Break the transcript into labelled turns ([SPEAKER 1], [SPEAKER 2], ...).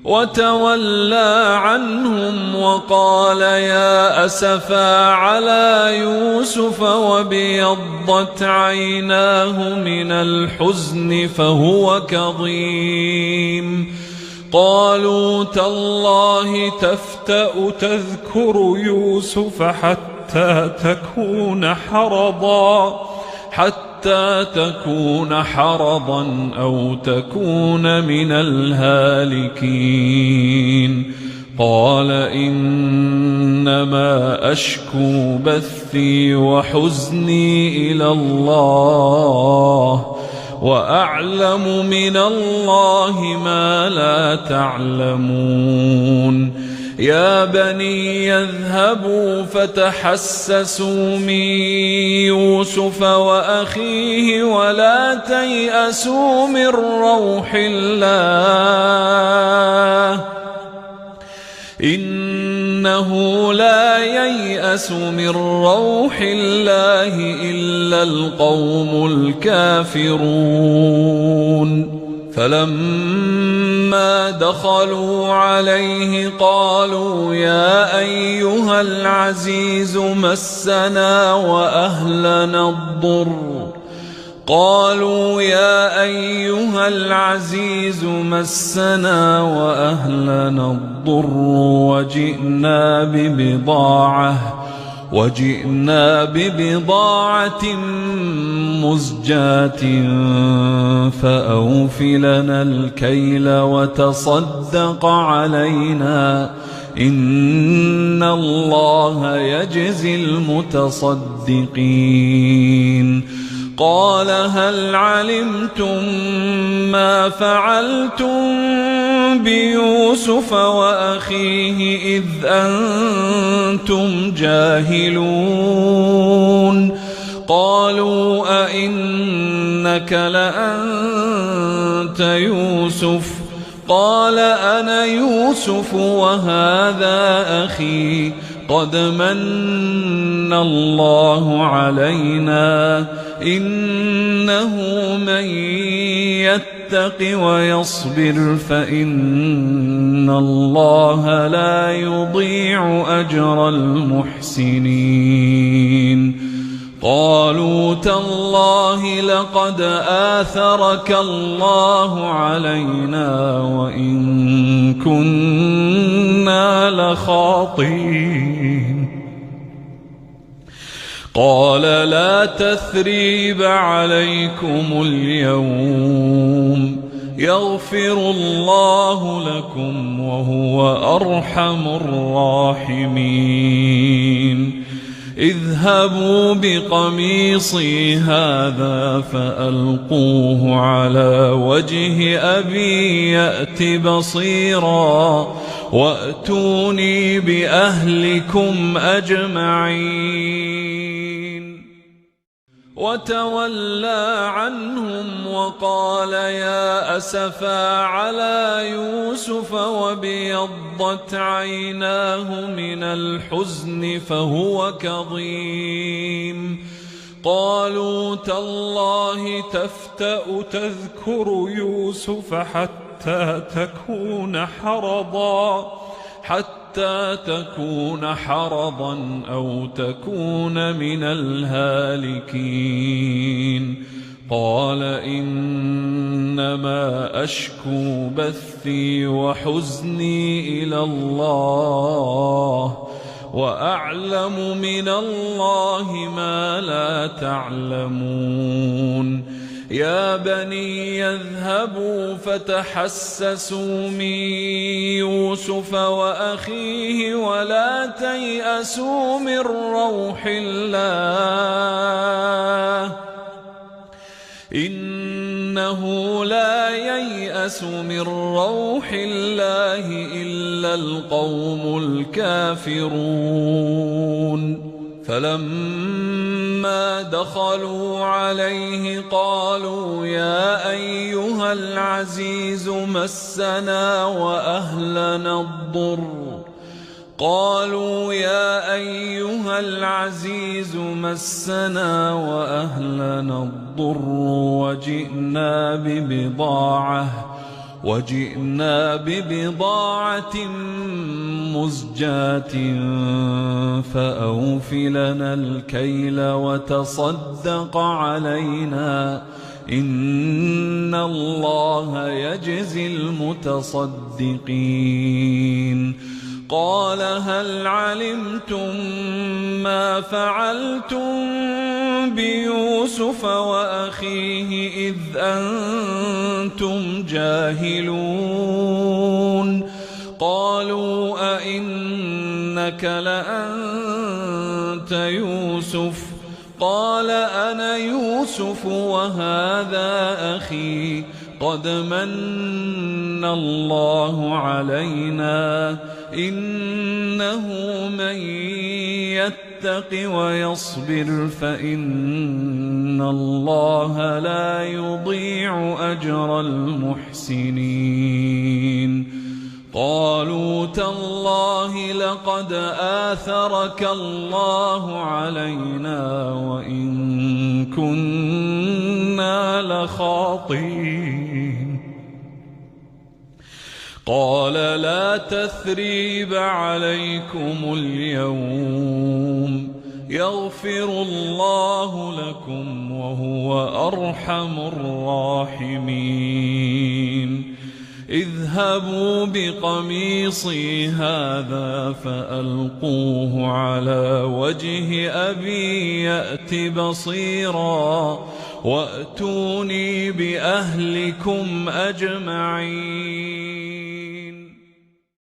[SPEAKER 1] وتولى عنهم وقال يا أسفا على يوسف وابيضت عيناه من الحزن فهو كظيم. قالوا تالله تفتأ تذكر يوسف حتى تكون حرضا أو تكون من الهالكين. قال إنما أشكو بثي وحزني إلى الله وأعلم من الله ما لا تعلمون. يا بني يذهبوا فتحسسوا من يوسف وأخيه ولا تيأسوا من روح الله إنه لا ييأس من روح الله إلا القوم الكافرون. فلما دخلوا عليه قالوا يا أيها العزيز مسنا وأهلنا الضر وجئنا ببضاعة مزجاة فأوف لنا الكيل وتصدق علينا إن الله يجزي المتصدقين. قال هل علمتم ما فعلتم بيوسف وأخيه إذ أنتم جاهلون؟ قالوا أئنك لأنت يوسف؟ قال أنا يوسف وهذا أخي قد من الله علينا إنه من يتق ويصبر فإن الله لا يضيع أجر المحسنين. قالوا تالله لقد آثرك الله علينا وإن كنا لخاطئين. قال لا تثريب عليكم اليوم يغفر الله لكم وهو أرحم الراحمين. اذهبوا بقميصي هذا فألقوه على وجه أبي يأت بصيرا وأتوني بأهلكم أجمعين. وتولى عنهم وقال يا أسفا على يوسف وابيضت عيناه من الحزن فهو كظيم. قالوا تالله تفتأ تذكر يوسف حتى تكون حرضا أو تكون من الهالكين. قال إنما أشكو بثي وحزني إلى الله وأعلم من الله ما لا تعلمون. يا بني يذهبوا فتحسسوا من يوسف وأخيه ولا تيأسوا من روح الله إنه لا ييأس من روح الله إلا القوم الكافرون. فلما دخلوا عليه قالوا يا أيها العزيز مسنا وأهلنا الضر وجئنا ببضاعة مزجاة فأوف لنا الكيل وتصدق علينا إن الله يجزي المتصدقين. قال هل علمتم ما فعلتم بيوسف وأخيه إذ أنتم جاهلون؟ قالوا أئنك لأنت يوسف؟ قال أنا يوسف وهذا أخي قد من الله علينا إنه من يتق ويصبر فإن الله لا يضيع أجر المحسنين. قالوا تالله لقد آثرك الله علينا وإن كنا لخاطئين. قال لا تثريب عليكم اليوم يغفر الله لكم وهو أرحم الراحمين. اذهبوا بقميصي هذا فألقوه على وجه أبي يأت بصيرا وأتوني بأهلكم أجمعين.